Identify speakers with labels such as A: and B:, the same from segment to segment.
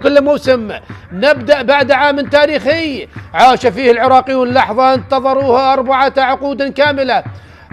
A: كل موسم. نبدأ بعد عام تاريخي عاش فيه العراقيون لحظة انتظروها 4 عقود كاملة،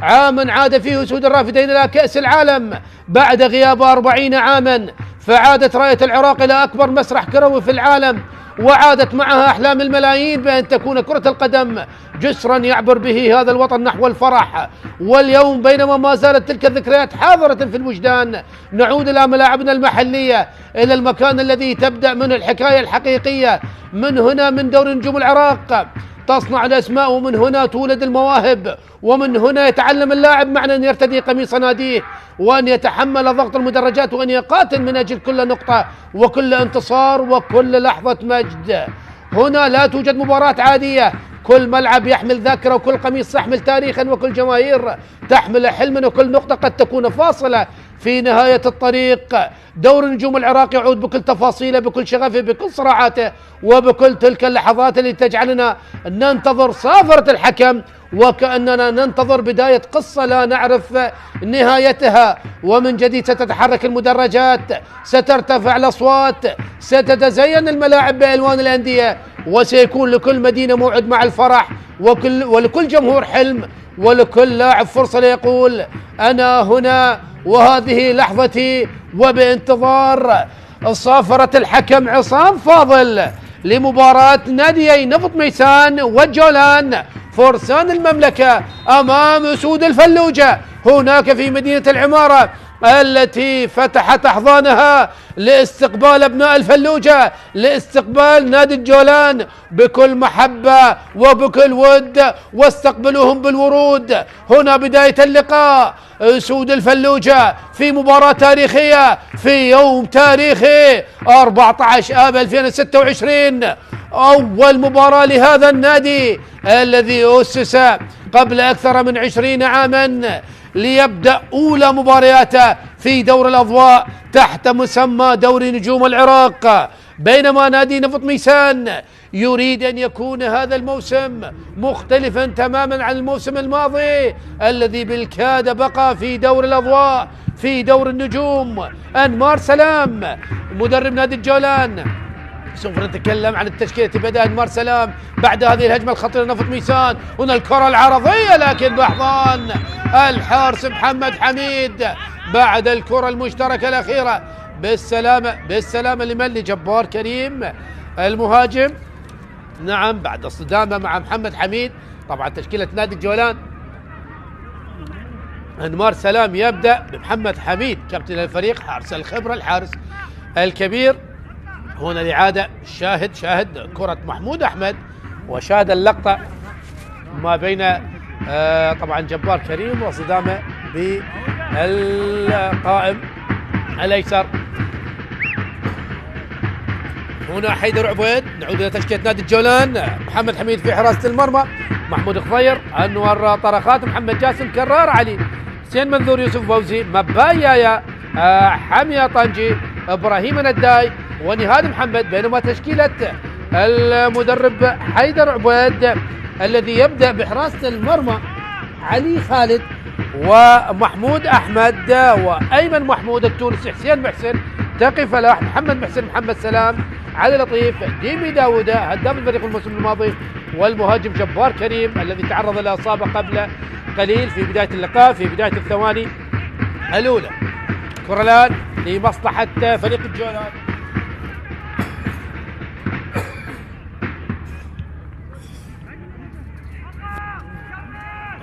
A: عاما عاد فيه أسود الرافدين إلى كأس العالم بعد غياب 40 عاما، فعادت راية العراق إلى أكبر مسرح كروي في العالم، وعادت معها أحلام الملايين بأن تكون كرة القدم جسرا يعبر به هذا الوطن نحو الفرح. واليوم بينما ما زالت تلك الذكريات حاضرة في الوجدان، نعود إلى ملاعبنا المحلية، إلى المكان الذي تبدأ منه الحكاية الحقيقية. من هنا من دوري نجوم العراق تصنع الأسماء، ومن هنا تولد المواهب، ومن هنا يتعلم اللاعب معنى أن يرتدي قميص ناديه، وأن يتحمل ضغط المدرجات، وأن يقاتل من أجل كل نقطة وكل انتصار وكل لحظة مجد. هنا لا توجد مباراة عادية، كل ملعب يحمل ذاكرة، وكل قميص يحمل تاريخا، وكل جماهير تحمل حلما، وكل نقطة قد تكون فاصلة في نهاية الطريق. دور نجوم العراق يعود بكل تفاصيله، بكل شغفه، بكل صراعاته، وبكل تلك اللحظات اللي تجعلنا ننتظر صافرة الحكم، وكأننا ننتظر بداية قصة لا نعرف نهايتها. ومن جديد ستتحرك المدرجات، سترتفع الأصوات، ستتزين الملاعب بألوان الأندية، وسيكون لكل مدينة موعد مع الفرح، ولكل جمهور حلم، ولكل لاعب فرصة ليقول أنا هنا وهذه لحظتي. وبانتظار صافرة الحكم عصام فاضل لمباراة ناديي نفط ميسان والجولان فرسان المملكة أمام أسود الفلوجة هناك في مدينة العمارة، التي فتحت أحضانها لاستقبال أبناء الفلوجة، لاستقبال نادي الجولان بكل محبة وبكل ود، واستقبلوهم بالورود. هنا بداية اللقاء، أسود الفلوجة في مباراة تاريخية في يوم تاريخي 14 آب 2026، أول مباراة لهذا النادي الذي أسس قبل أكثر من 20 عاما ليبدأ أولى مبارياته في دور الأضواء تحت مسمى دوري نجوم العراق. بينما نادي نفط ميسان يريد أن يكون هذا الموسم مختلفا تماما عن الموسم الماضي الذي بالكاد بقى في دور الأضواء في دور النجوم. أنمار سلام مدرب نادي الجولان، سوف نتكلم عن التشكيلة. بدأ أنمار سلام بعد هذه الهجمة الخطيرة نفط ميسان، هنا الكرة العرضية لكن بحضان الحارس محمد حميد بعد الكرة المشتركة الأخيرة. بالسلامة لمن؟ لجبار كريم المهاجم. نعم، بعد الصدامة مع محمد حميد. طبعا تشكيلة نادي الجولان أنمار سلام يبدأ بمحمد حميد كابتن الفريق، حارس الخبرة، الحارس الكبير. هنا الإعادة، شاهد كرة محمود أحمد، وشاهد اللقطة ما بين طبعا جبار كريم وصدامة بالقائم الأيسر. هنا حيدر عبيد. نعود إلى تشكيلة نادي الجولان، محمد حميد في حراسة المرمى، محمود خضير، أنور طرخات، محمد جاسم، كرار علي، حسين منذور، يوسف فوزي، مبايا، حمية طنجي، إبراهيم نداي، ونهاد محمد. بينما تشكيلة المدرب حيدر عبيد الذي يبدأ بحراسة المرمى علي خالد ومحمود أحمد وأيمن محمود التونسي، حسين محسن، تقي فلاح، محمد محسن، محمد سلام، علي لطيف، ديمي داودة هداف الفريق الموسم الماضي، والمهاجم جبار كريم الذي تعرض لإصابة قبل قليل في بداية اللقاء في بداية الثواني الأولى. كرة الآن لمصلحة فريق الجولان.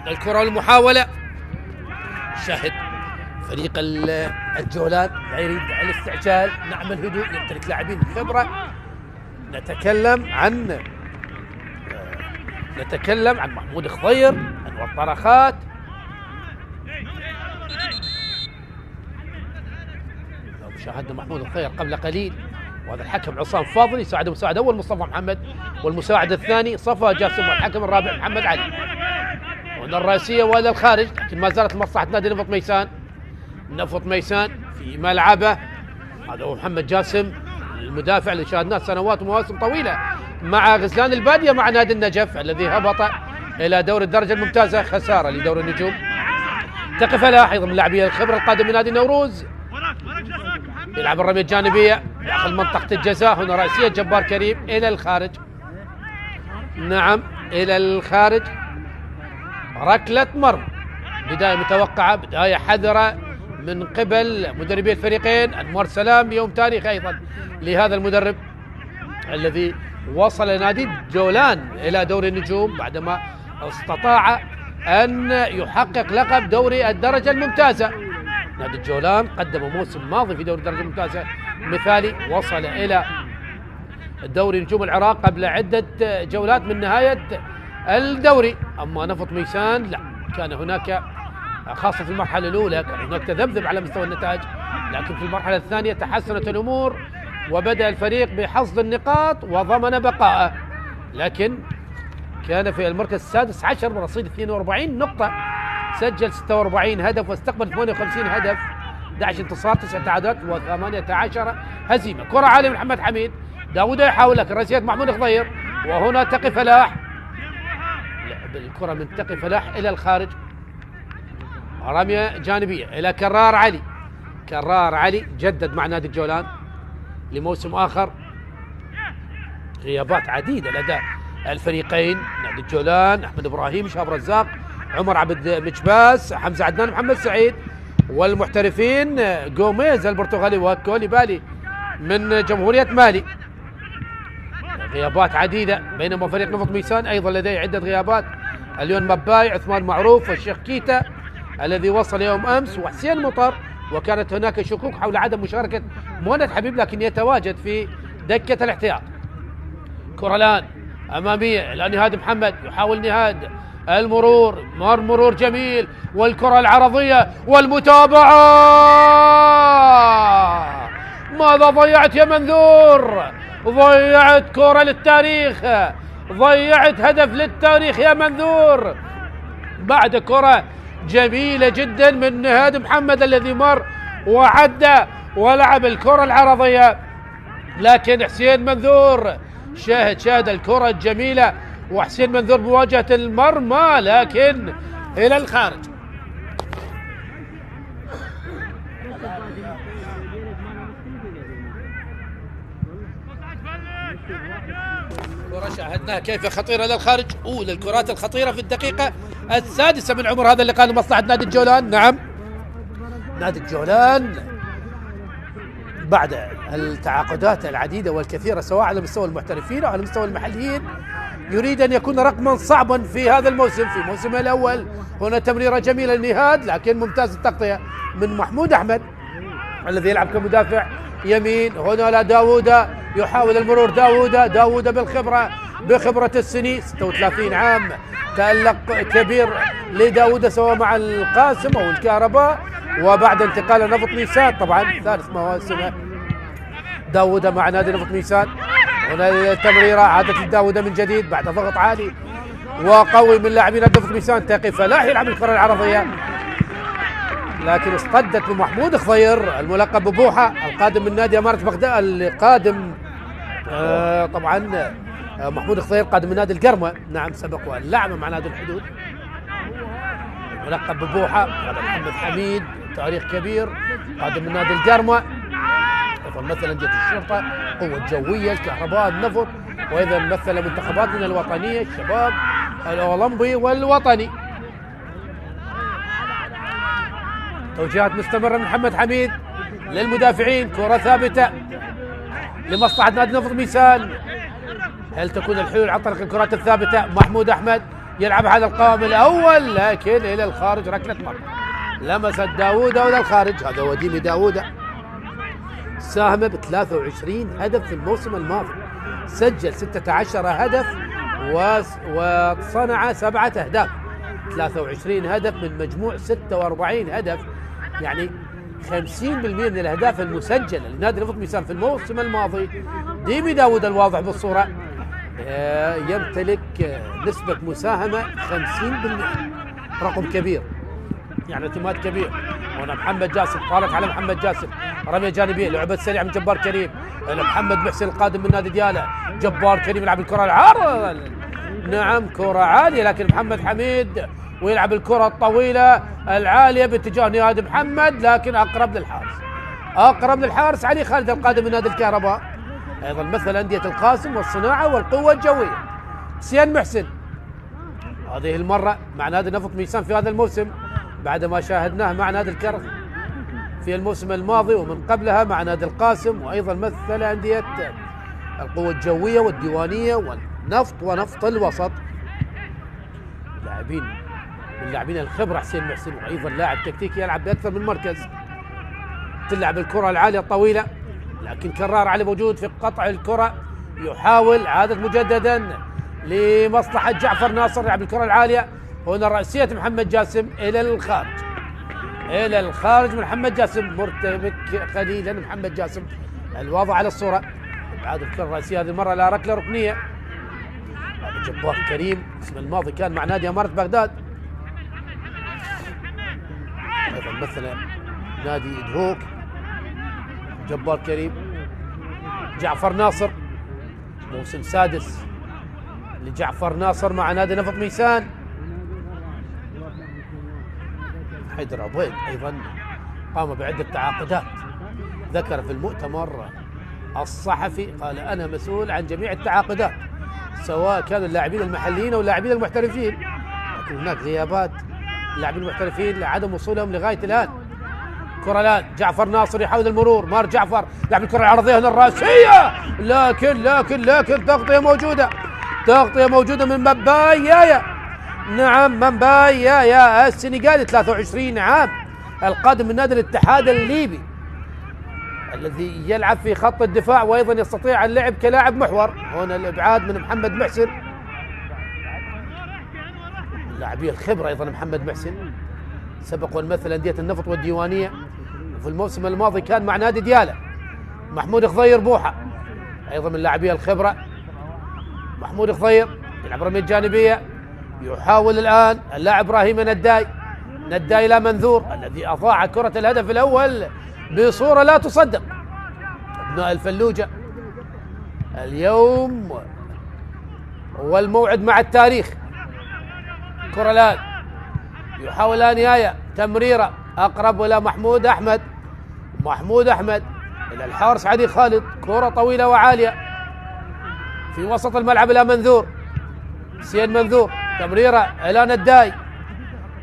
A: الكرة المحاولة، شاهد فريق الجولان لا يريد الاستعجال، نعمل هدوء، يمتلك لاعبين خبرة. نتكلم عن محمود خضير، أنور طرخات، لو شاهدنا محمود خضير قبل قليل، وهذا الحكم عصام فاضل يساعده مساعد أول مصطفى محمد، والمساعد الثاني صفا جاسم، والحكم الرابع محمد علي. هنا الرئيسية وإلى الخارج، لكن ما زالت مصلحة نادي نفط ميسان في ملعبه. هذا هو محمد جاسم المدافع اللي شاهدناه سنوات ومواسم طويلة مع غزلان البادية مع نادي النجف الذي هبط إلى دور الدرجة الممتازة، خسارة لدور النجوم. تقف لاحظ من لاعبي الخبرة القادم من نادي النوروز، يلعب الرمية الجانبية، داخل منطقة الجزاء. هنا رأسية جبار كريم إلى الخارج، نعم إلى الخارج. ركلة مرمى، بداية متوقعة، بداية حذرة من قبل مدربي الفريقين. أنور سلام يوم تاريخ أيضا لهذا المدرب الذي وصل نادي جولان إلى دوري النجوم بعدما استطاع أن يحقق لقب دوري الدرجة الممتازة. نادي جولان قدم موسم ماضي في دوري الدرجة الممتازة مثالي، وصل إلى دوري نجوم العراق قبل عدة جولات من نهاية الدوري. أما نفط ميسان لا، كان هناك خاصة في المرحلة الأولى كان هناك تذبذب على مستوى النتائج، لكن في المرحلة الثانية تحسنت الأمور وبدأ الفريق بحصد النقاط وضمن بقائه، لكن كان في المركز السادس عشر برصيد 42 نقطة، سجل 46 هدف واستقبل 58 هدف، 11 انتصار 9 تعادلات و18 هزيمة. كرة عالية من محمد حميد، داوود يحاول لكن رأسية محمود خضير، وهنا تقي فلاح، لعب الكرة من تقي فلاح إلى الخارج، رمية جانبية إلى كرار علي. كرار علي جدد مع نادي الجولان لموسم آخر، غيابات عديدة لدى الفريقين. نادي الجولان أحمد إبراهيم، شهاب رزاق، عمر عبد مجباس، حمزة عدنان، محمد سعيد، والمحترفين غوميز البرتغالي وكوليبالي من جمهورية مالي. غيابات عديدة، بينما فريق نفط ميسان أيضا لديه عدة غيابات، اليون مباي، عثمان معروف، والشيخ كيتا الذي وصل يوم أمس، وحسين مطر. وكانت هناك شكوك حول عدم مشاركة مهند حبيب لكن يتواجد في دكة الاحتياط. كرة الآن أمامية إلى نهاد محمد، يحاول نهاد المرور، مرور جميل، والكرة العرضية والمتابعة. ماذا ضيعت يا منذور؟ ضيعت كرة للتاريخ، ضيعت هدف للتاريخ يا منذور بعد كرة جميلة جدا من نهاد محمد الذي مر وعدى ولعب الكرة العرضية، لكن حسين منذور شاهد الكرة الجميلة، وحسين منذور بواجهة المرمى لكن إلى الخارج. كرة شاهدناها كيف خطيرة للخارج، أولى الكرات الخطيرة في الدقيقة السادسة من عمر هذا اللقاء لمصلحة نادي الجولان. نعم نادي الجولان بعد التعاقدات العديدة والكثيرة سواء على مستوى المحترفين أو على مستوى المحليين يريد أن يكون رقما صعبا في هذا الموسم. في موسمه الأول هنا تمريرة جميلة لنهاد لكن ممتاز التغطية من محمود أحمد الذي يلعب كمدافع يمين. هنا لا داوود يحاول المرور، داوود بالخبرة، بخبرة السنين، 36 عام، تألق كبير لداوود سواء مع القاسم أو الكهرباء، وبعد انتقال نفط ميسان طبعا ثالث مواسمه داوود مع نادي نفط ميسان. هنا التمريرة عادت لداوود من جديد بعد ضغط عالي وقوي من لاعبين نادي نفط ميسان. تقي فلاح يلعب الكرة العرضية لكن اصطدت بمحمود خضير الملقب ببوحة القادم من نادي أمارة بغداد، القادم طبعا محمود خضير قادم من نادي القرمة، نعم سبق واللعبة مع نادي الحدود، ملقب ببوحة. هذا محمد حميد تاريخ كبير قادم من نادي القرمة، ايضا مثل أندية الشرطة، قوة جوية، الكهرباء، النفط، وايضا مثل منتخباتنا الوطنية، الشباب الأولمبي والوطني. توجيهات مستمرة من محمد حميد للمدافعين، كرة ثابتة لمصلحة نادي نفط ميسان. هل تكون الحلول عن طريق الكرات الثابتة؟ محمود أحمد يلعب على القائم الأول لكن إلى الخارج، ركلة مرمى لمست داوود إلى الخارج. هذا وديمي داوود ساهم ب 23 هدف في الموسم الماضي، سجل 16 هدف وصنع 7 أهداف، 23 هدف من مجموع 46 هدف، يعني 50% من الأهداف المسجلة لنادي نفط ميسان في الموسم الماضي. ديمي داوود الواضح بالصورة يمتلك نسبة مساهمة 50%، رقم كبير يعني اعتماد كبير. هنا محمد جاسم، طالت على محمد جاسم، رمية جانبية، لعبة سريعة من جبار كريم إلى محمد محسن القادم من نادي ديالى. جبار كريم يلعب الكرة العارضة، نعم كرة عالية لكن محمد حميد ويلعب الكرة الطويلة العالية باتجاه نهاد محمد لكن أقرب للحارس، اقرب للحارس علي خالد القادم من نادي الكهرباء. ايضا مثل انديه القاسم والصناعه والقوه الجويه. حسين محسن هذه المره مع نادي نفط ميسان في هذا الموسم بعد ما شاهدناه مع نادي الكرخ في الموسم الماضي ومن قبلها مع نادي القاسم، وايضا مثل انديه القوه الجويه والديوانيه والنفط ونفط الوسط. لاعبين من لاعبين الخبره حسين محسن، وايضا لاعب تكتيكي يلعب باكثر من مركز. تلعب الكره العاليه الطويله لكن كرار علي موجود في قطع الكره، يحاول عادة مجددا لمصلحة جعفر ناصر. يلعب الكرة العالية هنا رأسية محمد جاسم إلى الخارج، إلى الخارج من محمد جاسم، مرتبك قليلا محمد جاسم الواضح على الصورة. بعد الكرة الرأسية هذه المرة لا ركلة ركنية. هذا جبار كريم اسم الماضي كان مع نادي أمارة بغداد، أيضا مثل نادي دهوك. جبار كريم جعفر ناصر، موسم سادس لجعفر ناصر مع نادي نفط ميسان. حيدر عبيد ايضا قام بعده تعاقدات، ذكر في المؤتمر الصحفي قال انا مسؤول عن جميع التعاقدات سواء كانوا اللاعبين المحليين او اللاعبين المحترفين، لكن هناك غيابات اللاعبين المحترفين لعدم وصولهم لغايه الان. كرة الان جعفر ناصر يحاول المرور، مار جعفر لعب الكرة العرضية هنا الرأسية، لكن تغطية موجودة، تغطية موجودة من مبايا. نعم مبايا السنغالي 23 عام القادم من نادي الاتحاد الليبي الذي يلعب في خط الدفاع وايضا يستطيع اللعب كلاعب محور. هنا الابعاد من محمد محسن، لاعبي الخبرة ايضا محمد محسن، سبق والمثل اندية النفط والديوانية، وفي الموسم الماضي كان مع نادي ديالى. محمود خضير بوحة ايضا من لاعبي الخبرة. محمود خضير يلعب رمية جانبية، يحاول الان اللاعب ابراهيم نداي الى منذور الذي اضاع كرة الهدف الاول بصورة لا تصدق. ابناء الفلوجة اليوم والموعد مع التاريخ. كرة الان يحاول الان يايا تمريرة اقرب الى محمود احمد الى الحارس علي خالد، كرة طويلة وعالية في وسط الملعب الى منذور، حسين منذور، تمريرة الى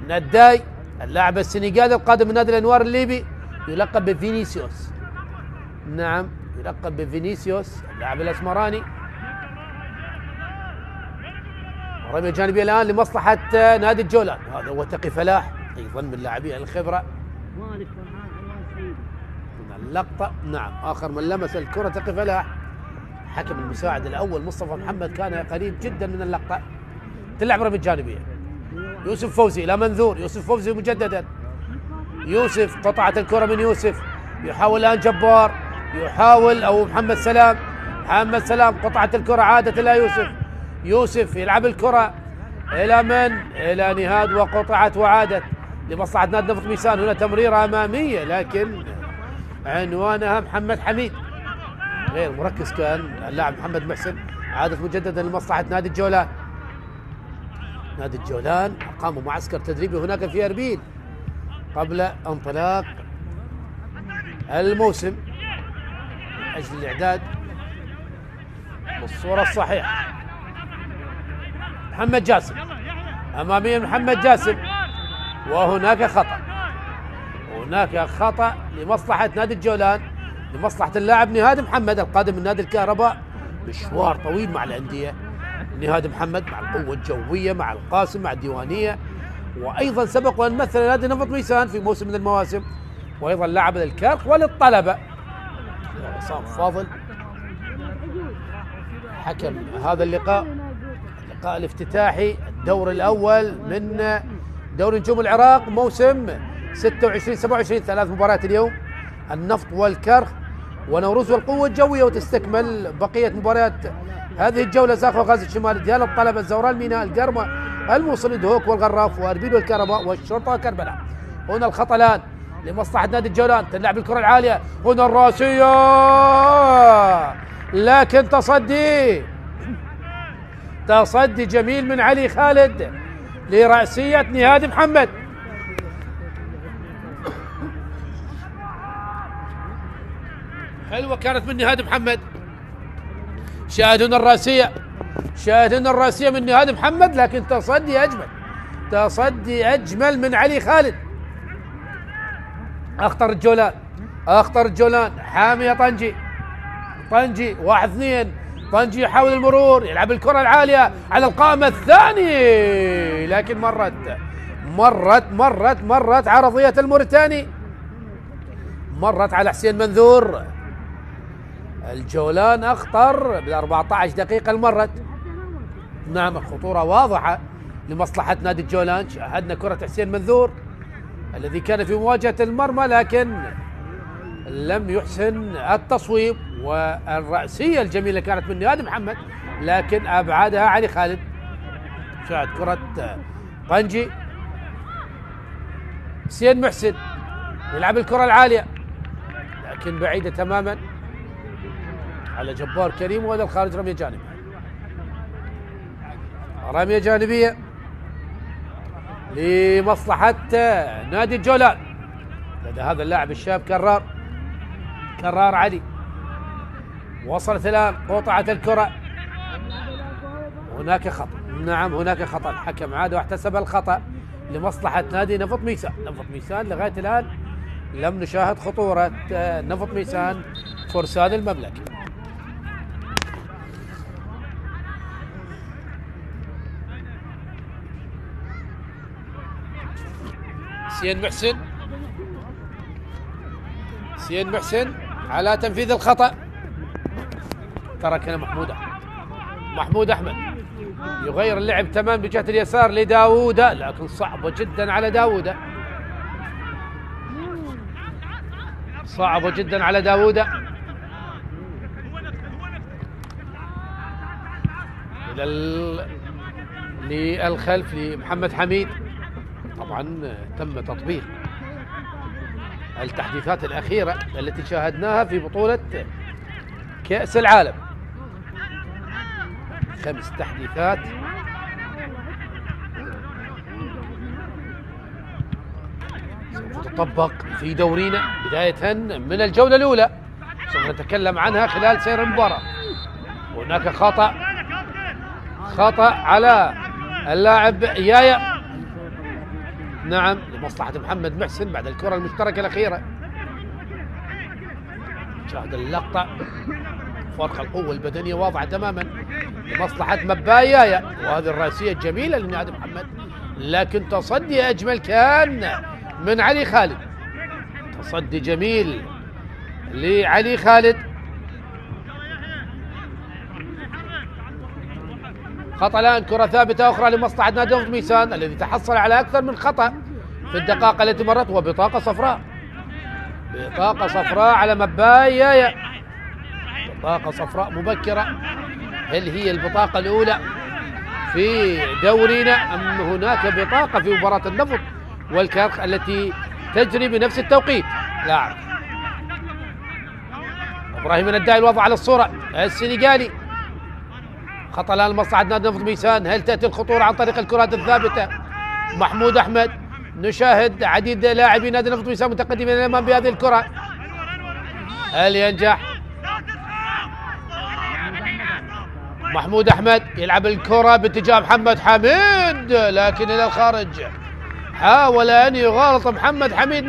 A: نداي اللاعب السنغالي القادم من نادي الانوار الليبي يلقب بفينيسيوس. نعم يلقب بفينيسيوس اللاعب الاسمراني. رمية جانبية الان لمصلحة نادي الجولان، هذا هو تقي فلاح ايضا من لاعبي الخبرة. من اللقطة نعم اخر من لمس الكرة تقي فلاح. حكم المساعد الاول مصطفى محمد كان قريب جدا من اللقطة. تلعب رمية جانبية، يوسف فوزي الى منذور، يوسف فوزي مجددا، يوسف قطعت الكرة من يوسف، يحاول الان جبار، يحاول او محمد سلام قطعت الكرة عادت الى يوسف يلعب الكرة الى من؟ الى نهاد وقطعت وعادت لمصلحة نادي نفط ميسان. هنا تمريرة امامية لكن عنوانها محمد حميد، غير مركز كان اللاعب محمد محسن. عادت مجددا لمصلحة نادي الجولان. نادي الجولان قاموا معسكر تدريبي هناك في اربيل قبل انطلاق الموسم من اجل الاعداد بالصورة الصحيحة. محمد جاسم اماميا، محمد جاسم، وهناك خطأ لمصلحة نادي الجولان، لمصلحة اللاعب نهاد محمد القادم من نادي الكهرباء. مشوار طويل مع الأندية، نهاد محمد مع القوة الجوية مع القاسم مع الديوانية، وأيضا سبق وأن مثل نادي نفط ميسان في موسم من المواسم، وأيضا لعب للكرخ وللطلبة. عصام فاضل حكم هذا اللقاء الافتتاحي الدور الأول من دوري نجوم العراق موسم 26-27، 3 مباريات اليوم، النفط والكرخ ونوروز والقوة الجوية، وتستكمل بقية مباريات هذه الجولة ساخ وغازي الشمال، ديال الطلبة، الزوراء، الميناء، القرمة، الموصل، دهوك والغراف وأربيل والكهرباء والشرطة وكربلاء. هنا الخطأ الآن لمصلحة نادي الجولان، تلعب الكرة العالية، هنا الراسية لكن تصدي جميل من علي خالد لرأسية نهاد محمد. حلوة كانت من نهاد محمد. شاهدون الراسية، شاهدون الراسية من نهاد محمد، لكن تصدي أجمل، تصدي أجمل من علي خالد. أخطر الجولان، أخطر الجولان. حامية طنجي، طنجي 1-2. طنجي يحاول المرور، يلعب الكرة العالية على القائم الثاني، لكن مرت عرضية الموريتاني، مرت على حسين منذور. الجولان أخطر بال14 دقيقة المرت. نعم الخطورة واضحة لمصلحة نادي الجولان. شاهدنا كرة حسين منذور الذي كان في مواجهة المرمى، لكن لم يحسن التصويب، والرأسية الجميلة كانت من نهاد محمد، لكن أبعدها علي خالد. شاهد كرة طنجي، حسين محسن يلعب الكرة العالية لكن بعيدة تماما على جبار كريم، وإلى الخارج رمية جانبية، رمية جانبية لمصلحة نادي الجولان لدى هذا اللاعب الشاب كرار علي. وصلت الآن قطعة الكرة، هناك خطأ. نعم هناك خطأ، الحكم عاد واحتسب الخطأ لمصلحة نادي نفط ميسان. نفط ميسان لغاية الآن لم نشاهد خطورة نفط ميسان فرسان المملكة. سين محسن على تنفيذ الخطأ، تركنا محمود أحمد يغير اللعب تمام بجهة اليسار لداوودة، لكن صعبة جدا على داوودة، صعبة جدا على داوودة. للخلف لمحمد حميد. طبعا تم تطبيق التحديثات الأخيرة التي شاهدناها في بطولة كأس العالم، 5 تحديثات سوف تطبق في دورينا بداية من الجولة الأولى، سوف نتكلم عنها خلال سير المباراة. هناك خطأ على اللاعب يايا، نعم لمصلحة محمد محسن بعد الكرة المشتركة الأخيرة. شاهد اللقطة، فرق القوة البدنية واضحة تماما لمصلحة مباي يايا، وهذه الرأسية الجميلة لنادي محمد، لكن تصدي أجمل كان من علي خالد، تصدي جميل لعلي خالد. خطأ الآن، كرة ثابتة أخرى لمصلحة نادي نفط ميسان الذي تحصل على أكثر من خطأ في الدقائق التي مرت، وبطاقة صفراء، بطاقة صفراء على مباي يايا، بطاقة صفراء مبكرة. هل هي البطاقة الأولى في دورينا أم هناك بطاقة في مباراة النفط والكرخ التي تجري بنفس التوقيت؟ لا أعرف. إبراهيم النداي الوضع على الصورة، السنغالي. خطأ الآن لمصلحة نادي نفط ميسان. هل تأتي الخطورة عن طريق الكرات الثابتة؟ محمود أحمد، نشاهد عديد لاعبي نادي نفط ميسان متقدمين إلى الأمام بهذه الكرة. هل ينجح؟ محمود أحمد يلعب الكرة باتجاه محمد حميد، لكن إلى الخارج. حاول أن يغالط محمد أحمد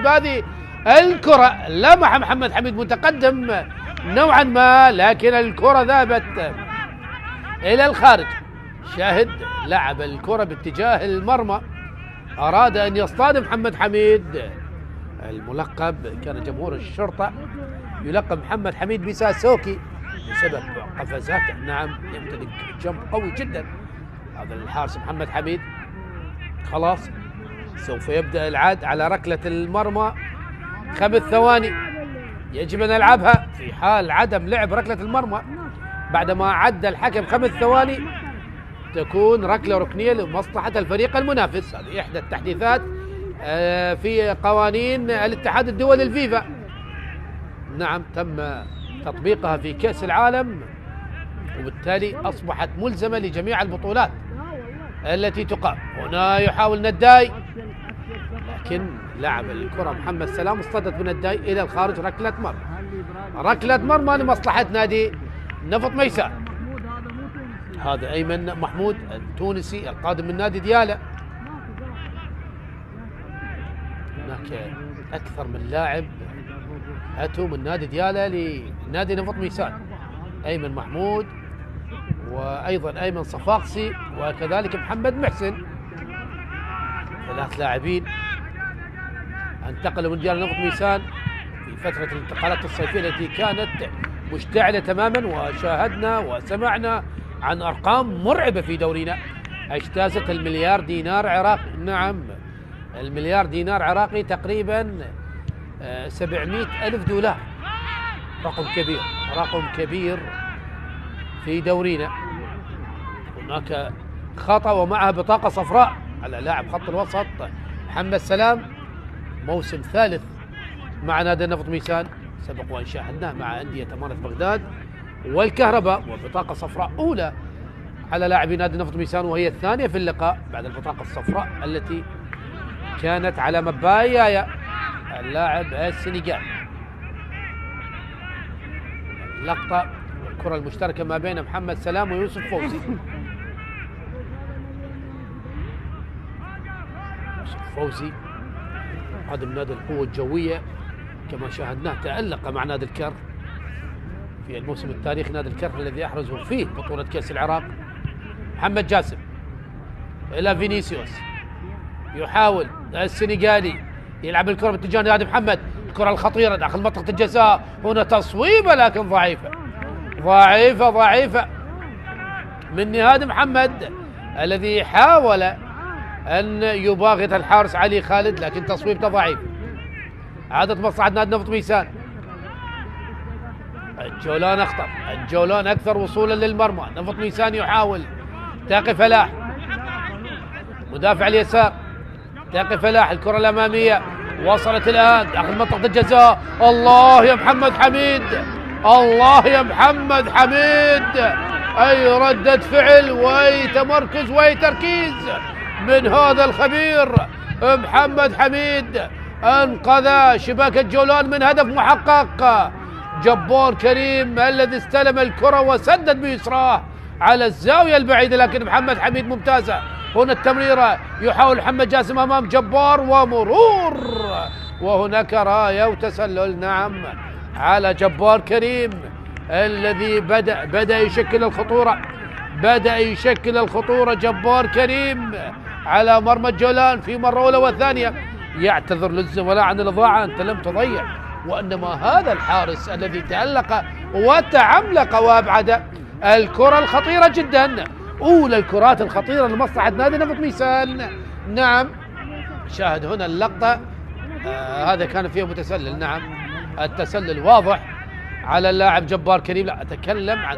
A: بهذه الكرة، لمح محمد حميد متقدم نوعا ما، لكن الكرة ذهبت إلى الخارج. شاهد لعب الكرة باتجاه المرمى، أراد أن يصطاد محمد حميد الملقب، كان جمهور الشرطة يلقب محمد حميد بساسوكي بسبب قفزاته. نعم يمتلك جمب قوي جدا هذا الحارس محمد حميد. خلاص سوف يبدأ العد على ركلة المرمى، 5 ثواني يجب أن نلعبها في حال عدم لعب ركلة المرمى. بعدما عد الحكم 5 ثواني تكون ركلة ركنية لمصلحة الفريق المنافس. هذه إحدى التحديثات في قوانين الاتحاد الدولي الفيفا، نعم تم تطبيقها في كأس العالم، وبالتالي أصبحت ملزمة لجميع البطولات التي تقام. هنا يحاول نداي، لكن لاعب الكرة محمد سلام اصطدت بنداي إلى الخارج، ركلة مرمى. ركلة مرمى لمصلحة نادي نفط ميسان. هذا أيمن محمود التونسي القادم من نادي ديالى. هناك أكثر من لاعب أتوا من نادي ديالى لنادي نفط ميسان، أيمن محمود وأيضا أيمن صفاقسي وكذلك محمد محسن، 3 لاعبين انتقلوا من ديالى نفط ميسان في فترة الانتقالات الصيفية التي كانت مشتعلة تماما، وشاهدنا وسمعنا عن أرقام مرعبة في دورينا اجتازت المليار دينار عراقي. نعم، المليار دينار عراقي تقريبا 700 ألف دولار، رقم كبير في دورينا. هناك خطأ ومعها بطاقة صفراء على لاعب خط الوسط محمد سلام، موسم ثالث مع نادي نفط ميسان، سبق وأن شاهدناه مع أندية أمانة بغداد والكهرباء، وبطاقة صفراء أولى على لاعبي نادي نفط ميسان، وهي الثانية في اللقاء بعد البطاقة الصفراء التي كانت على مبايا اللاعب السنغالي. لقطة الكرة المشتركة ما بين محمد سلام ويوسف فوزي. يوسف فوزي قادم نادي القوة الجوية كما شاهدناه، تألق مع نادي الكر في الموسم التاريخي، نادي الكر الذي أحرزوا فيه بطولة كأس العراق. محمد جاسم إلى فينيسيوس، يحاول السنغالي يلعب الكرة باتجاه نادي محمد، الكرة الخطيرة داخل منطقة الجزاء، هنا تصويبة لكن ضعيفة من نهاد محمد الذي حاول أن يباغت الحارس علي خالد، لكن تصويبته ضعيف. عادت مصلحة نادي نفط ميسان، الجولان أخطر، الجولان أكثر وصولا للمرمى. نفط ميسان يحاول، تقي فلاح مدافع اليسار، تقي فلاح، الكرة الأمامية وصلت الآن داخل منطقة الجزاء. الله يا محمد حميد، الله يا محمد حميد، أي ردة فعل وتمركز وتركيز من هذا الخبير محمد حميد، أنقذ شباك الجولان من هدف محقق. جبار كريم الذي استلم الكرة وسدد بيسراه على الزاوية البعيدة، لكن محمد حميد ممتازة. هنا التمريرة، يحاول محمد جاسم أمام جبار ومرور، وهناك راية وتسلل. نعم، على جبار كريم الذي بدأ يشكل الخطورة. جبار كريم على مرمى الجولان في مرة أولى والثانية، يعتذر للزملاء عن الإضاعة، أنت لم تضيع، وإنما هذا الحارس الذي تألق وتعملق وأبعد الكرة الخطيرة جدا، أولى الكرات الخطيرة لمصلحة نادي نفط ميسان. نعم، شاهد هنا اللقطة، هذا كان فيه متسلل. نعم، التسلل واضح على اللاعب جبار كريم. لا، أتكلم عن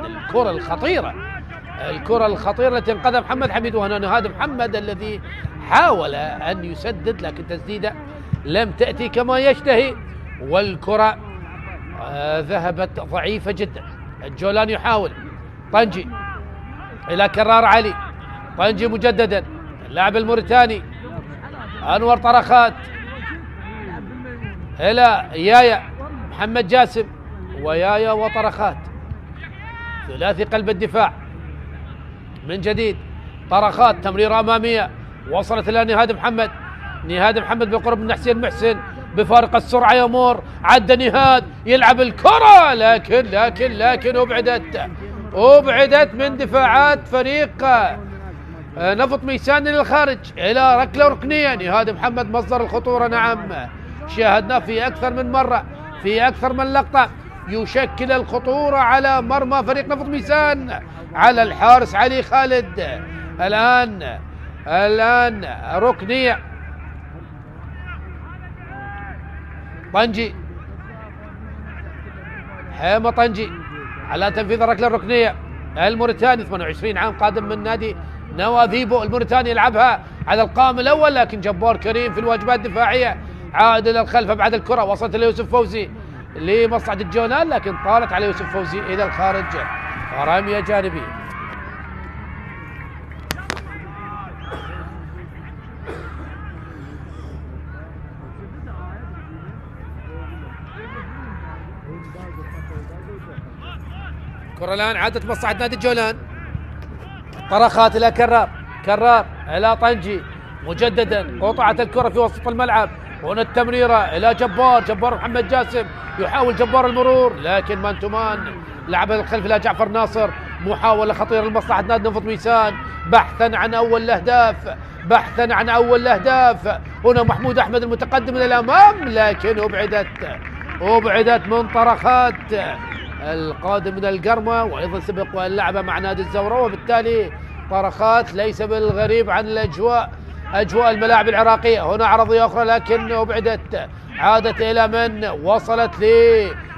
A: الكرة الخطيرة التي انقذها محمد حميد، وهنا نهاد محمد الذي حاول أن يسدد، لكن تسديده لم تأتي كما يشتهي، والكرة ذهبت ضعيفة جدا. الجولان يحاول، طنجي إلى كرار علي، طنجي مجددا، اللاعب الموريتاني أنور طرخات إلى يايا، محمد جاسم ويايا وطرخات، ثلاثي قلب الدفاع من جديد. طرخات، تمريرة أمامية وصلت إلى نهاد محمد بقرب من حسين محسن، بفارق السرعة يمر، عدى نهاد يلعب الكرة، لكن أبعدت من دفاعات فريق نفط ميسان للخارج إلى ركلة ركنية. نهاد محمد مصدر الخطورة. نعم، شاهدنا في أكثر من مرة، في أكثر من لقطة، يشكل الخطورة على مرمى فريق نفط ميسان، على الحارس علي خالد. الآن ركنية، طنجي، حيمة طنجي على تنفيذ الركلة الركنية. الموريتاني 28 عام، قادم من نادي نواذيبو الموريتاني، يلعبها على القائم الأول، لكن جبار كريم في الواجبات الدفاعية عاد إلى الخلف بعد الكرة، وصلت إلى يوسف فوزي لمصعد الجولان، لكن طالت على يوسف فوزي إلى الخارج، رمية جانبية. الكرة الآن عادت مصلحة نادي الجولان. طرخات إلى كرار إلى طنجي مجددا، قطعت الكرة في وسط الملعب. هنا التمريرة إلى جبار محمد جاسم، يحاول جبار المرور لكن مان تو مان، لعب الخلف إلى جعفر ناصر. محاولة خطيرة لمصلحة نادي نفط ميسان بحثا عن أول الأهداف. هنا محمود أحمد المتقدم إلى الأمام لكن أبعدت من طرخات القادم من القرمة، وأيضا سبق واللعبة مع نادي الزورة، وبالتالي طرخات ليس بالغريب عن أجواء الملاعب العراقية. هنا عرضية أخرى لكن أبعدت، عادت إلى من وصلت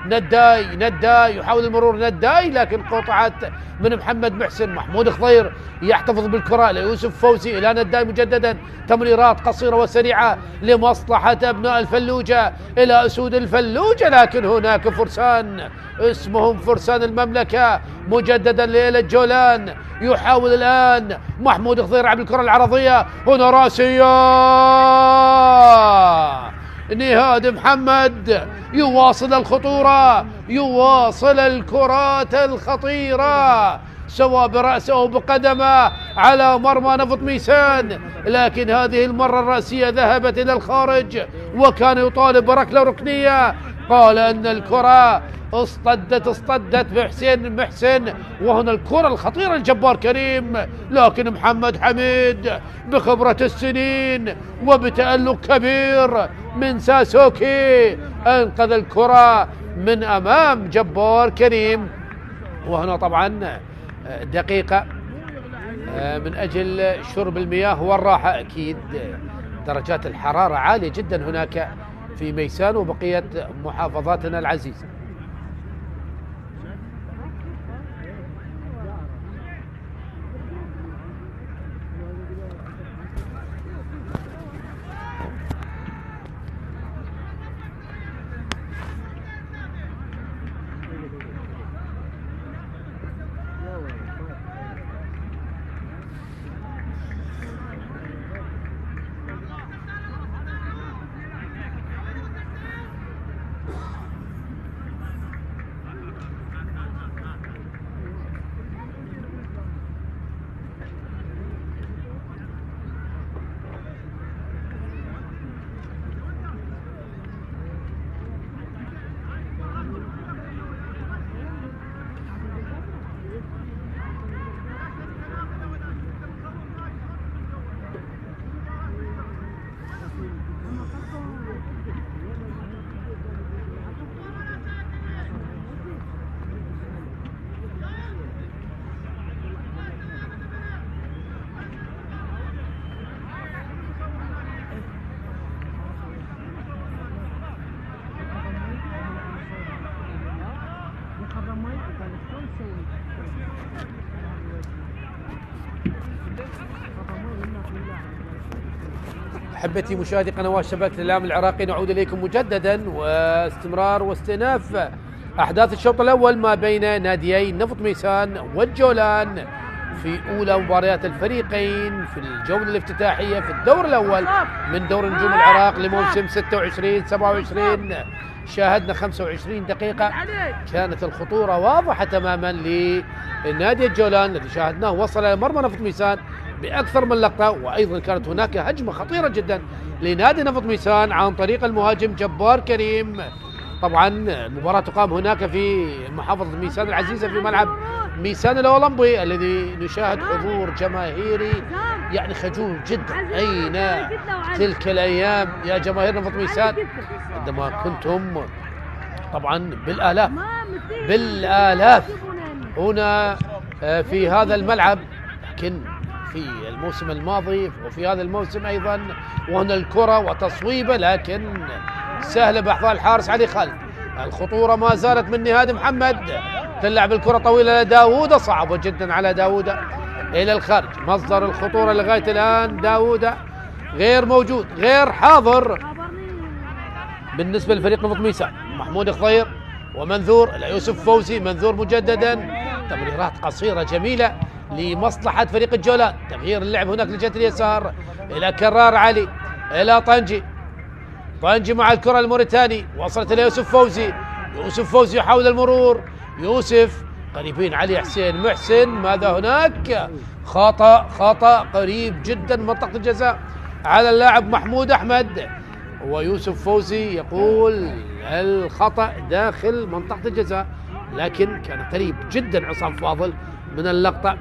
A: نداي يحاول المرور لكن قطعت من محمد محسن. محمود خضير يحتفظ بالكرة ليوسف فوزي إلى نداي مجددا، تمريرات قصيرة وسريعة لمصلحة أبناء الفلوجة إلى أسود الفلوجة، لكن هناك فرسان اسمهم فرسان المملكة مجددا إلى الجولان. يحاول الآن محمود خضير يلعب الكرة العرضية، هنا راسية نهاد محمد يواصل الكرات الخطيرة سواء برأسه أو بقدمه على مرمى نفط ميسان، لكن هذه المرة الرأسية ذهبت إلى الخارج وكان يطالب بركلة ركنية. قال أن الكرة اصطدت بحسين محسن، وهنا الكرة الخطيرة لجبار كريم، لكن محمد حميد بخبرة السنين وبتألق كبير من ساسوكي أنقذ الكرة من أمام جبار كريم. وهنا طبعا دقيقة من أجل شرب المياه والراحة، أكيد درجات الحرارة عالية جدا هناك في ميسان وبقية محافظاتنا العزيزة. أحبتي مشاهدي قنوات شبكة الإعلام العراقي، نعود إليكم مجددا واستمرار واستئناف أحداث الشوط الأول ما بين ناديي نفط ميسان والجولان في أولى مباريات الفريقين في الجولة الافتتاحية في الدور الأول من دور نجوم العراق لموسم 26-27. شاهدنا 25 دقيقة كانت الخطورة واضحة تماما لنادي الجولان الذي شاهدناه وصل إلى مرمى نفط ميسان بأكثر من لقطة، وأيضا كانت هناك هجمة خطيرة جدا لنادي نفط ميسان عن طريق المهاجم جبار كريم. طبعا المباراة تقام هناك في محافظة ميسان العزيزة في ملعب ميسان الأولمبي الذي نشاهد حضور جماهيري يعني خجول جدا. أين تلك الأيام يا جماهير نفط ميسان عندما كنتم طبعا بالآلاف هنا في هذا الملعب، لكن في الموسم الماضي وفي هذا الموسم أيضا وهنا الكرة وتصويبة لكن سهلة بأحضان الحارس علي خالد. الخطورة ما زالت من نهاد محمد، تلعب الكرة طويلة لداوودة، صعبة جدا على داوودة إلى الخارج. مصدر الخطورة لغاية الآن داوودة غير موجود غير حاضر بالنسبة لفريق نفط ميسان. محمود خضير ومنذور إلى يوسف فوزي، منذور مجددا، تمريرات قصيرة جميلة لمصلحة فريق الجولان. تغيير اللعب هناك لجهة اليسار إلى كرار علي إلى طنجي مع الكرة الموريتاني، وصلت إلى يوسف فوزي يحاول المرور، يوسف قريبين علي حسين محسن. ماذا هناك؟ خطأ قريب جدا من منطقة الجزاء على اللاعب محمود أحمد، ويوسف فوزي يقول الخطأ داخل منطقة الجزاء، لكن كان قريب جدا عصام فاضل من اللقطة.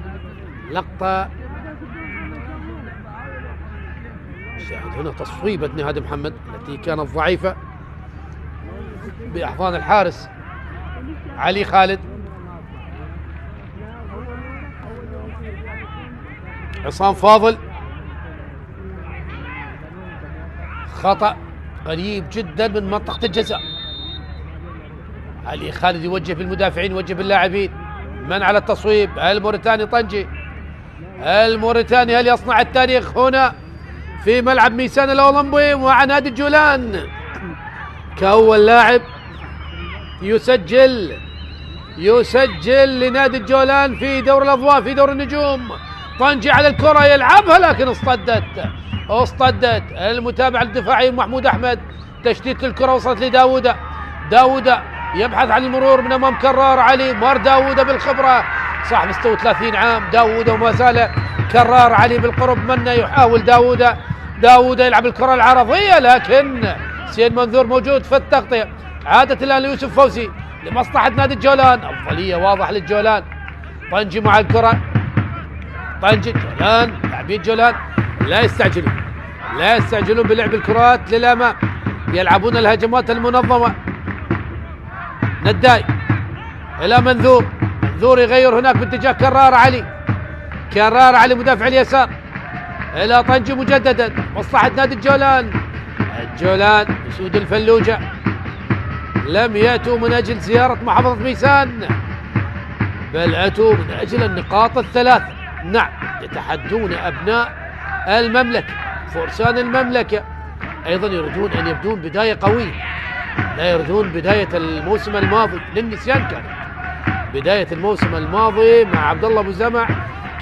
A: شاهد هنا تصويبة نهاد محمد التي كانت ضعيفة بأحضان الحارس علي خالد. عصام فاضل، خطأ قريب جدا من منطقة الجزاء. علي خالد يوجه بالمدافعين، يوجه باللاعبين، من على التصويب؟ الموريتاني طنجي. الموريتاني هل يصنع التاريخ هنا في ملعب ميسان الأولمبي مع نادي الجولان كأول لاعب يسجل لنادي الجولان في دور الأضواء في دور النجوم. طنجي على الكرة يلعبها لكن اصطدت المتابع الدفاعي محمود أحمد. تشتيت الكرة وصلت لداوودة يبحث عن المرور من أمام كرار علي. مار داوودة بالخبرة، صاحب 36 عام داوودة، وما زال كرار علي بالقرب منه. يحاول داوودة يلعب الكرة العرضية لكن سيد منذور موجود في التغطية. عادت الآن ليوسف فوزي لمصلحة نادي الجولان، أفضلية واضح للجولان. طنجي مع الكرة، طنجي جولان، لاعبين جولان لا يستعجلون بلعب الكرات للأمام، يلعبون الهجمات المنظمة. نداي إلى منذور يغير هناك باتجاه كرار علي مدافع اليسار إلى طنجي مجددا مصلحة نادي الجولان أسود الفلوجة لم يأتوا من أجل زيارة محافظة ميسان، بل أتوا من أجل النقاط الثلاث. نعم، يتحدون أبناء المملكة، فرسان المملكة، أيضا يريدون أن يبدون بداية قوية، لا يريدون بداية الموسم الماضي للنسيان. كانت بداية الموسم الماضي مع عبد الله أبو زمع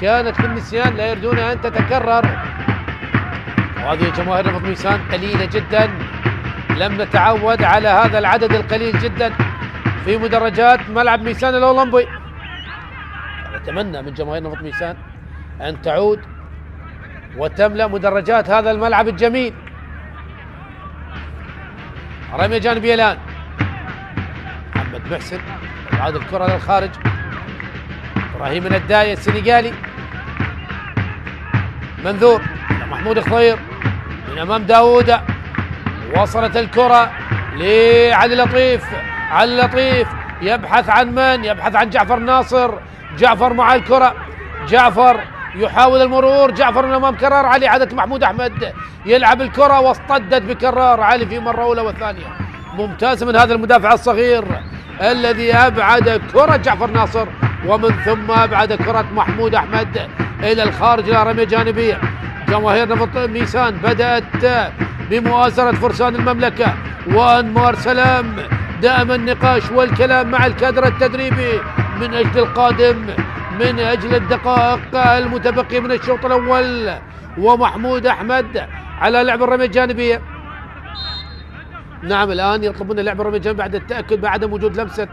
A: كانت للنسيان، لا يريدون أن تتكرر. وهذه جماهير نفط ميسان قليلة جدا، لم نتعود على هذا العدد القليل جدا في مدرجات ملعب ميسان الأولمبي. نتمنى من جماهير نفط ميسان أن تعود وتملأ مدرجات هذا الملعب الجميل. رمية جانبية الآن، محمد محسن يعاد الكرة للخارج. إبراهيم النداي السنغالي، منذور محمود خضير من أمام داوودة. وصلت الكرة لعلي لطيف يبحث عن من؟ يبحث عن جعفر ناصر. جعفر مع الكرة، جعفر يحاول المرور، جعفر من أمام كرار علي. عادت محمود أحمد يلعب الكرة واصطدت بكرار علي في مرة أولى وثانية. ممتاز من هذا المدافع الصغير الذي أبعد كرة جعفر ناصر ومن ثم أبعد كرة محمود أحمد إلى الخارج إلى رمية جانبية. جماهير نفط ميسان بدأت بمؤازرة فرسان المملكة وأنمار سلام. دائم النقاش والكلام مع الكادر التدريبي من أجل القادم، من أجل الدقائق المتبقية من الشوط الأول. ومحمود أحمد على لعب الرمية الجانبية. نعم، الآن يطلبون لعب الرمية الجانبية بعد التأكد بعدم وجود لمسة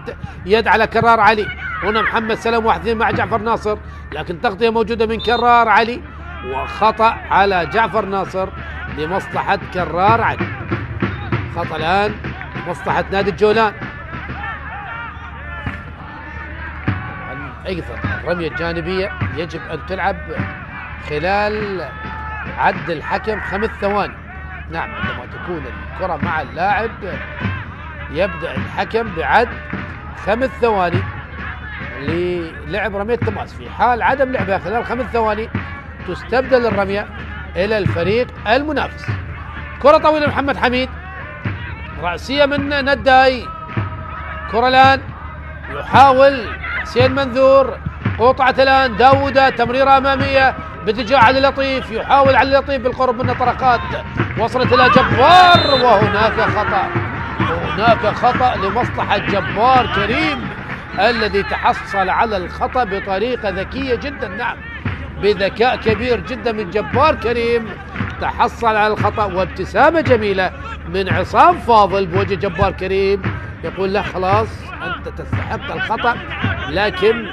A: يد على كرار علي. هنا محمد سلام واحدين مع جعفر ناصر، لكن تغطية موجودة من كرار علي وخطأ على جعفر ناصر لمصلحة كرار علي. خطأ الآن مصلحة نادي الجولان. أيضا الرمية الجانبية يجب أن تلعب خلال عد الحكم 5 ثواني. نعم، عندما تكون الكرة مع اللاعب يبدأ الحكم بعد 5 ثواني للعب رمية تماس. في حال عدم لعبها خلال 5 ثواني تستبدل الرمية إلى الفريق المنافس. كرة طويلة محمد حميد، رأسية من نداي. كرة الآن يحاول حسين منذور، قطعة الآن داوودة، تمريرة أمامية باتجاه علي لطيف. يحاول علي لطيف بالقرب من طرقات، وصلت إلى جبار وهناك خطأ لمصلحة جبار كريم الذي تحصل على الخطأ بطريقة ذكية جدا. نعم، بذكاء كبير جدا من جبار كريم تحصل على الخطأ، وابتسامة جميلة من عصام فاضل بوجه جبار كريم يقول له خلاص أنت تستحق الخطأ لكن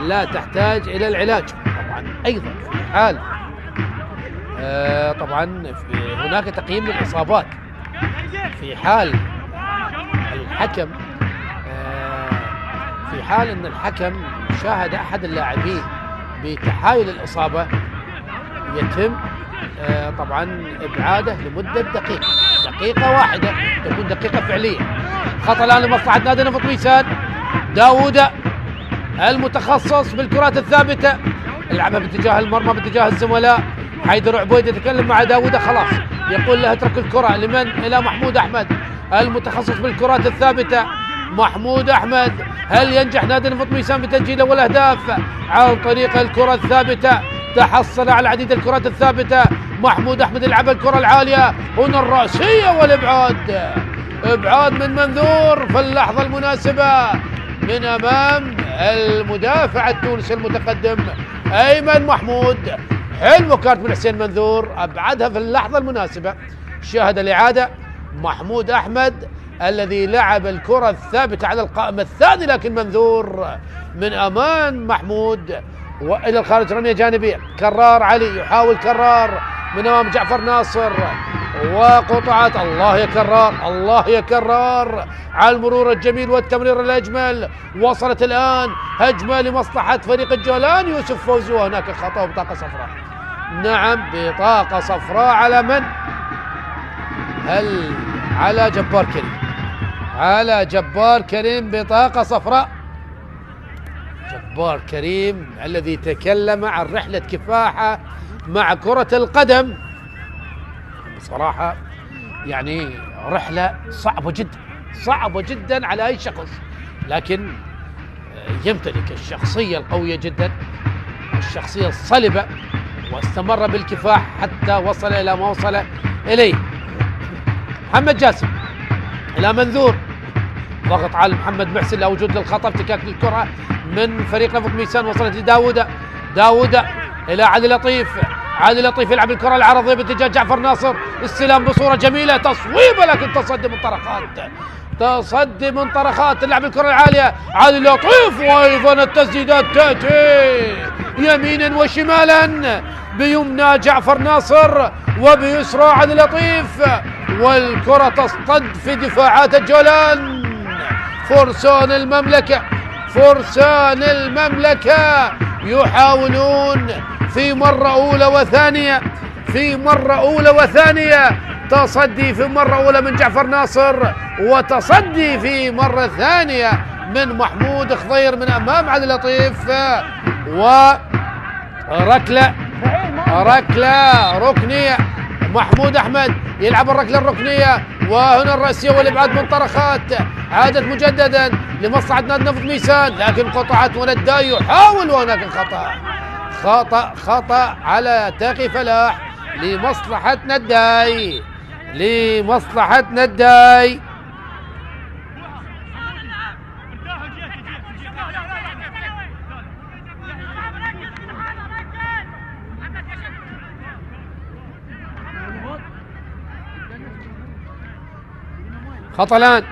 A: لا تحتاج إلى العلاج. طبعا أيضا في حال طبعا هناك تقييم للإصابات. في حال الحكم في حال أن الحكم شاهد أحد اللاعبين بتحايل الإصابة يتم طبعا إبعاده لمدة دقيقة واحدة، تكون دقيقة فعلية. خطأ الآن لمصلحة نادي نفط ميسان. داوود المتخصص بالكرات الثابتة يلعبها باتجاه المرمى باتجاه الزملاء. حيدر عبيد يتكلم مع داوود، خلاص يقول له اترك الكرة لمن؟ إلى محمود أحمد المتخصص بالكرات الثابتة. محمود أحمد، هل ينجح نادي نفط ميسان بتسجيل أول أهداف عن طريق الكرة الثابتة؟ تحصل على عديد الكرات الثابتة. محمود أحمد يلعب الكرة العالية، هنا الرأسية والإبعاد، إبعاد من منذور في اللحظة المناسبة من أمام المدافع التونسي المتقدم أيمن محمود. حلوة كارت من حسين منذور، أبعدها في اللحظة المناسبة. شاهد الإعادة محمود أحمد الذي لعب الكرة الثابتة على القائم الثاني، لكن منذور من أمان محمود وإلى الخارج. رمية جانبية، كرار علي يحاول كرار من أمام جعفر ناصر وقطعت. الله يا كرار، الله يا كرار على المرور الجميل والتمرير الأجمل. وصلت الآن هجمة لمصلحة فريق الجولان. يوسف فوزي، وهناك خطأ وبطاقة صفراء. نعم بطاقة صفراء على من؟ هل على جبار كريم؟ على جبار كريم بطاقة صفراء. جبار كريم الذي تكلم عن رحلة كفاحة مع كرة القدم، بصراحة يعني رحلة صعبة جدا على أي شخص، لكن يمتلك الشخصية القوية جدا، الشخصية الصلبة، واستمر بالكفاح حتى وصل إلى ما وصل إليه. محمد جاسم إلى منذور، ضغط على محمد محسن، لا وجود للخطأ، افتكاك للكرة من فريق نفط ميسان. وصلت لداوود، داوود إلى علي لطيف، علي لطيف يلعب الكرة العرضية باتجاه جعفر ناصر، استلام بصورة جميلة، تصويبة لكن تصدي من طرقات، تصدي من طرقات. تلعب الكرة العالية علي لطيف، وأيضا التسديدات تأتي يمينا وشمالا، بيمنى جعفر ناصر وبيسرى علي لطيف، والكرة تصطد في دفاعات الجولان. فرسان المملكة، فرسان المملكة يحاولون في مرة أولى وثانية، في مرة أولى وثانية، تصدي في مرة أولى من جعفر ناصر، وتصدي في مرة ثانية من محمود خضير من أمام علي لطيف، وركلة ركنية. محمود أحمد يلعب الركلة الركنية، وهنا الرأسية والإبعاد من طرقات. عادت مجددا لمصلحة نادي نفط ميسان، لكن قطعت ونداي يحاول، وهناك خطأ على تاقي فلاح لمصلحة نداي، لمصلحة نداي. خطأ الآن،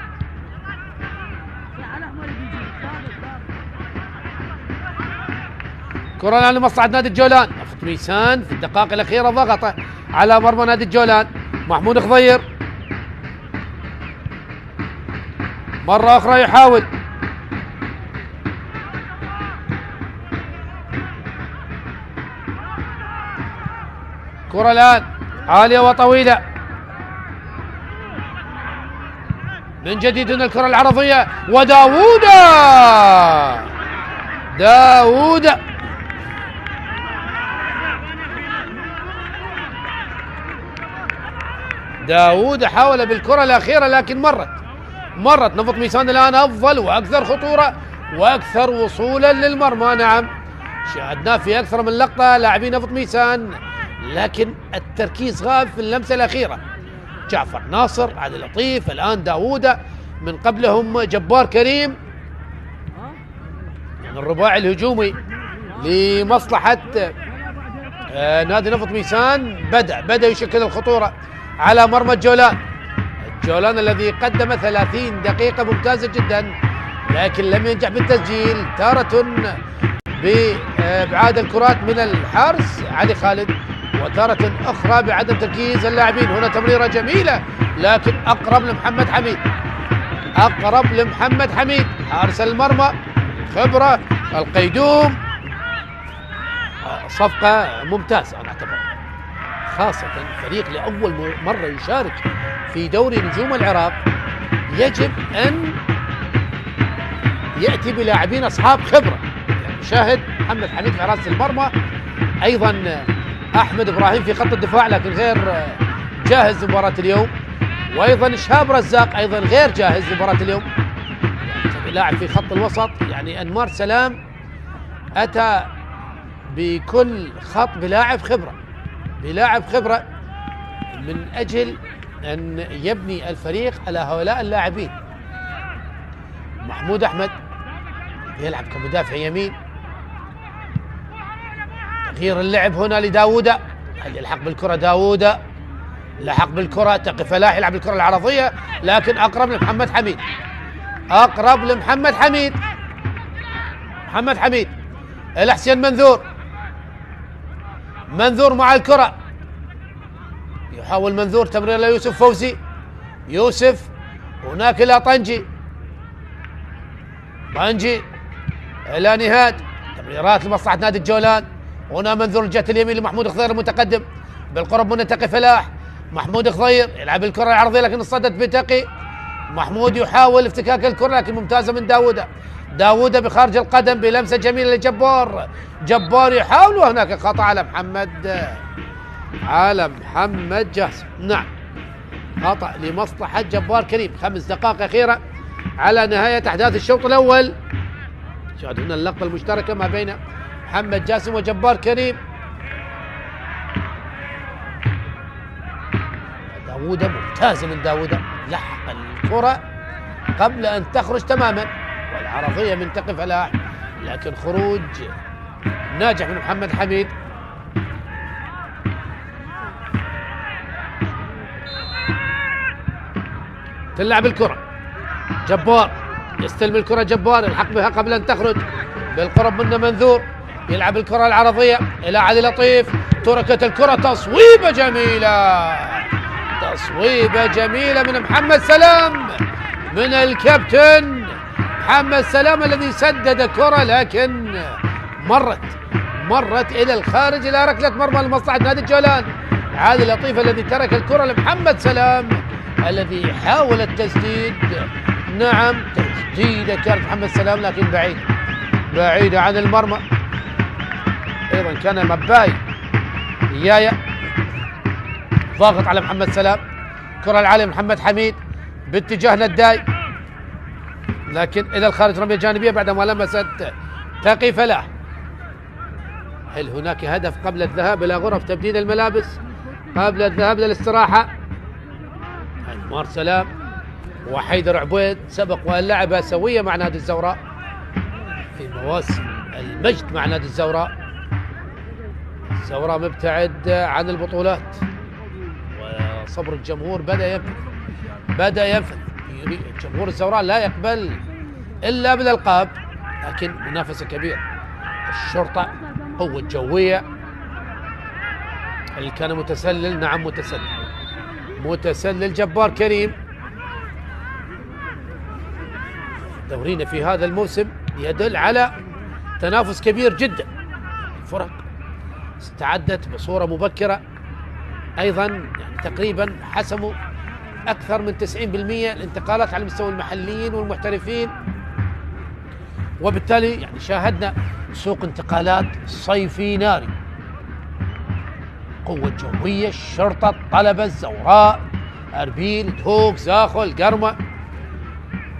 A: كرة الآن لمصلحة نادي الجولان. نفط ميسان في الدقائق الأخيرة ضغط على مرمى نادي الجولان. محمود خضير مرة أخرى يحاول، كرة الآن عالية وطويلة من جديد هنا الكرة العرضية، وداوود داوود حاول بالكرة الأخيرة، لكن مرت نفط ميسان الآن أفضل وأكثر خطورة وأكثر وصولا للمرمى. نعم شاهدناه في أكثر من لقطة لاعبين نفط ميسان، لكن التركيز غاب في اللمسة الأخيرة. جعفر ناصر، علي لطيف، الآن داوود، من قبلهم جبار كريم. يعني الرباعي الهجومي لمصلحة نادي نفط ميسان بدأ يشكل الخطورة على مرمى الجولان الجولان الذي قدم 30 دقيقة ممتازة جدا، لكن لم ينجح بالتسجيل، تارة بإبعاد الكرات من الحارس علي خالد، وتارة أخرى بعدم تركيز اللاعبين. هنا تمريرة جميلة لكن أقرب لمحمد حميد، أقرب لمحمد حميد حارس المرمى، خبرة القيدوم. صفقة ممتازة أنا أعتبرها، خاصة فريق لأول مرة يشارك في دوري نجوم العراق يجب أن يأتي بلاعبين أصحاب خبرة. يعني شاهد محمد حميد في حراسة المرمى، أيضا أحمد إبراهيم في خط الدفاع لكن غير جاهز لمباراة اليوم، وأيضا شهاب رزاق أيضا غير جاهز لمباراة اليوم. يعني لاعب في خط الوسط، يعني أنمار سلام أتى بكل خط بلاعب خبرة، بلاعب خبرة من أجل أن يبني الفريق على هؤلاء اللاعبين. محمود أحمد يلعب كمدافع يمين، تغيير اللعب هنا لداوودة، هل يلحق بالكرة؟ داوودة لحق بالكرة، تقي فلاح يلعب الكرة العرضية لكن أقرب لمحمد حميد، أقرب لمحمد حميد. محمد حميد إلى حسين منذور، منذور مع الكرة، يحاول منذور تمرير ليوسف فوزي، يوسف هناك إلى طنجي، طنجي إلى نهاد، تمريرات لمصلحة نادي الجولان. هنا منذور الجهة اليمين لمحمود خضير المتقدم بالقرب من تقي فلاح، محمود خضير يلعب الكرة العرضية لكن اصطدت بتقي، محمود يحاول افتكاك الكرة لكن ممتازة من داوودة، داوودة بخارج القدم بلمسة جميلة لجبار، جبار يحاول، وهناك خطأ على محمد جاسم. نعم خطأ لمصلحة جبار كريم. 5 دقائق أخيرة على نهاية أحداث الشوط الأول. شاهد هنا اللقطة المشتركة ما بين محمد جاسم وجبار كريم. داوودة ممتازة من داوودة، لحق الكرة قبل أن تخرج تماما، والعرضية من تقي فلاح لكن خروج ناجح من محمد حميد. تلعب الكرة، جبار يستلم الكرة، جبار يلحق بها قبل أن تخرج بالقرب منه منذور، يلعب الكرة العرضية إلى علي لطيف، تركت الكرة، تصويبة جميلة، تصويبة جميلة من محمد سلام، من الكابتن محمد سلام الذي سدد كرة لكن مرت إلى الخارج إلى ركلة مرمى لمصلحة نادي الجولان. علي لطيف الذي ترك الكرة لمحمد سلام الذي حاول التسديد. نعم تسديدة كانت محمد سلام لكن بعيدة عن المرمى. أيضا كان مباي يايا ضاغط على محمد سلام، كرة العالية محمد حميد باتجاه نداي لكن إلى الخارج، رمية جانبية بعدما لمست تقي فلاح. هل هناك هدف قبل الذهاب إلى غرف تبديل الملابس، قبل الذهاب للاستراحة؟ أنمار سلام وحيدر عبيد سبق وأن لعب سوية مع نادي الزوراء في مواسم المجد مع نادي الزوراء. الزوراء مبتعد عن البطولات وصبر الجمهور بدأ ينفذ. جمهور الزوراء لا يقبل إلا بالألقاب، لكن منافسة كبيرة. الشرطة قوة الجوية اللي كان متسلل، نعم متسلل جبار كريم. دورينا في هذا الموسم يدل على تنافس كبير جدا، الفرق استعدت بصورة مبكرة، أيضا يعني تقريبا حسموا أكثر من 90% الانتقالات على مستوى المحليين والمحترفين، وبالتالي يعني شاهدنا سوق انتقالات صيفي ناري. قوة جوية، الشرطة، طلبة، الزوراء، أربيل، دهوك، زاخل، قرمة،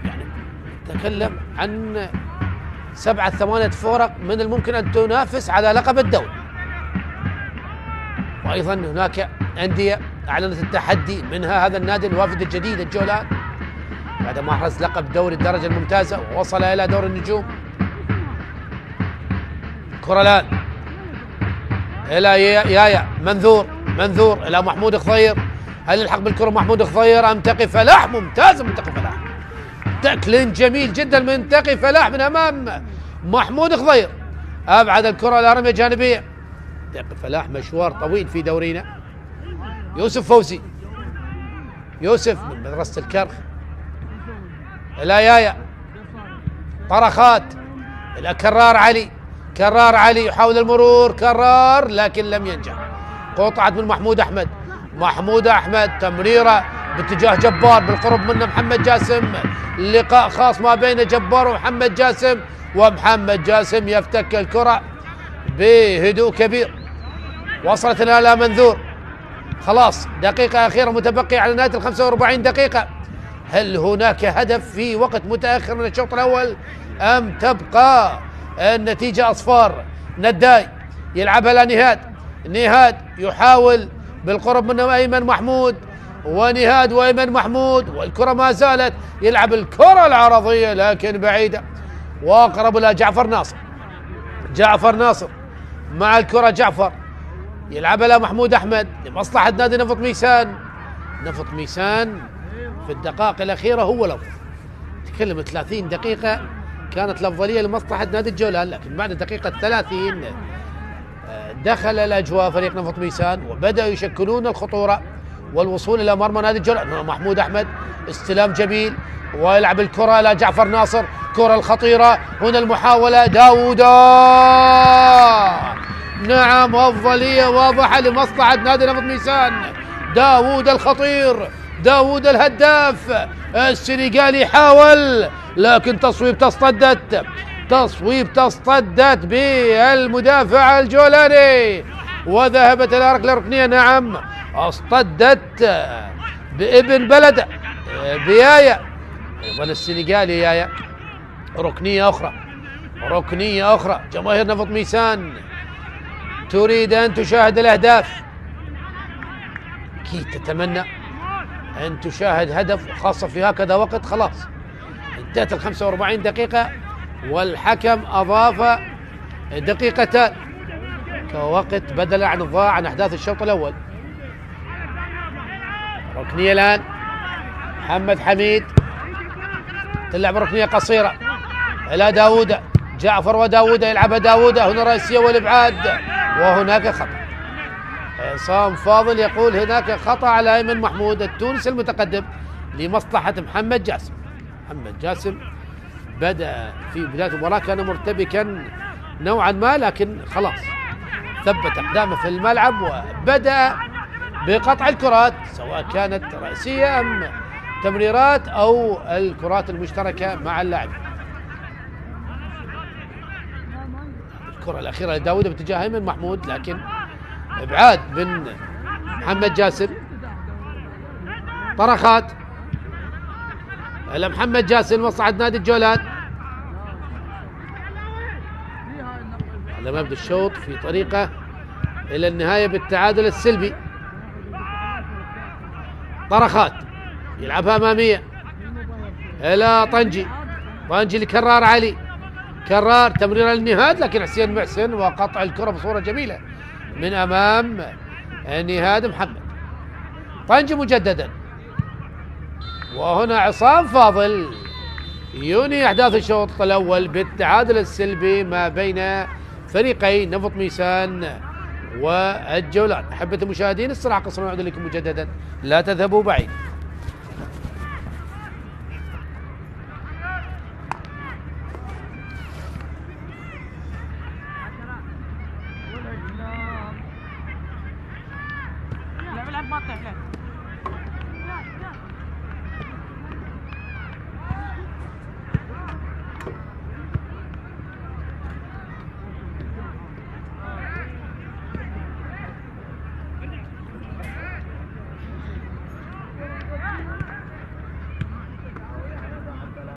A: يعني نتكلم عن 7-8 فرق من الممكن أن تنافس على لقب الدوري. وأيضا هناك أندية أعلنت التحدي، منها هذا النادي الوافد الجديد الجولان بعدما أحرز لقب دوري الدرجة الممتازة ووصل إلى دور النجوم. كرة الآن إلى يايا منذور إلى محمود خضير، هل يلحق بالكرة محمود خضير أم تقي فلاح؟ ممتاز من تقي فلاح، تاكلين جميل جدا من تقي فلاح من أمام محمود خضير، أبعد الكرة إلى رمية جانبية. تقي فلاح مشوار طويل في دورينا. يوسف فوزي، يوسف من مدرسة الكرخ إلى يايا، طرخات إلى كرار علي، كرار علي يحاول المرور، كرار لكن لم ينجح، قطعت من محمود أحمد، محمود أحمد تمريرة باتجاه جبار، بالقرب منه محمد جاسم، لقاء خاص ما بين جبار ومحمد جاسم، ومحمد جاسم يفتك الكرة بهدوء كبير. وصلت إلى منذور، خلاص دقيقة أخيرة متبقية على نهاية 45 دقيقة. هل هناك هدف في وقت متأخر من الشوط الأول أم تبقى النتيجة أصفار؟ نداي يلعبها لنهاد، نهاد يحاول بالقرب منه أيمن محمود، ونهاد وأيمن محمود، والكرة ما زالت يلعب الكرة العرضية لكن بعيدة، وأقرب إلى جعفر ناصر، جعفر ناصر مع الكرة، جعفر يلعبها لمحمود أحمد لمصلحة نادي نفط ميسان. نفط ميسان في الدقائق الأخيرة هو لفظ، تكلم 30 دقيقة كانت الأفضلية لمصلحة نادي الجولان، لكن بعد دقيقة 30 دخل الأجواء فريق نفط ميسان وبدأوا يشكلون الخطورة والوصول إلى مرمى نادي الجولان. محمود أحمد استلام جميل ويلعب الكرة إلى جعفر ناصر، كرة الخطيرة هنا، المحاولة داوود، نعم أفضلية واضحة لمصلحة نادي نفط ميسان. داوود الخطير، داوود الهداف السنغالي حاول لكن تصويب تصطدت، تصويب تصطدت بالمدافع الجولاني وذهبت إلى ركلة ركنية. نعم اصطدت بابن بلده بيايا، أيضا السنغالي يايا. ركنية أخرى، ركنية أخرى. جماهير نفط ميسان تريد أن تشاهد الأهداف، أكيد تتمنى أن تشاهد هدف، خاصة في هكذا وقت. خلاص انتهت 45 دقيقة والحكم أضاف دقيقتان كوقت بدلا عن الضاع عن أحداث الشوط الأول. ركنية الآن، محمد حميد تلعب ركنية قصيرة إلى داوود، جعفر وداوود يلعبها داوود، هنا رأسية والإبعاد وهناك خطأ. عصام فاضل يقول هناك خطأ على أيمن محمود التونسي المتقدم لمصلحة محمد جاسم. محمد جاسم بدأ في بداية المباراة كان مرتبكا نوعا ما، لكن خلاص ثبت أقدامه في الملعب وبدأ بقطع الكرات سواء كانت رأسية أم تمريرات أو الكرات المشتركة مع اللاعبين. الكرة الأخيرة لداود باتجاه أيمن محمود لكن ابعاد من محمد جاسم، طرخات الى محمد جاسم مصعد نادي الجولان على مبدأ الشوط في طريقه الى النهايه بالتعادل السلبي. طرخات يلعبها اماميه الى طنجي، طنجي لكرار علي، كرار تمريره للنهاد لكن حسين محسن وقطع الكره بصوره جميله من أمام نهاد محمد. طنجي مجددا، وهنا عصام فاضل ينهي أحداث الشوط الأول بالتعادل السلبي ما بين فريقي نفط ميسان والجولان. أحبة المشاهدين استراحة قصيرة ونعود لكم مجددا، لا تذهبوا بعيد.
B: لعب ما تحلم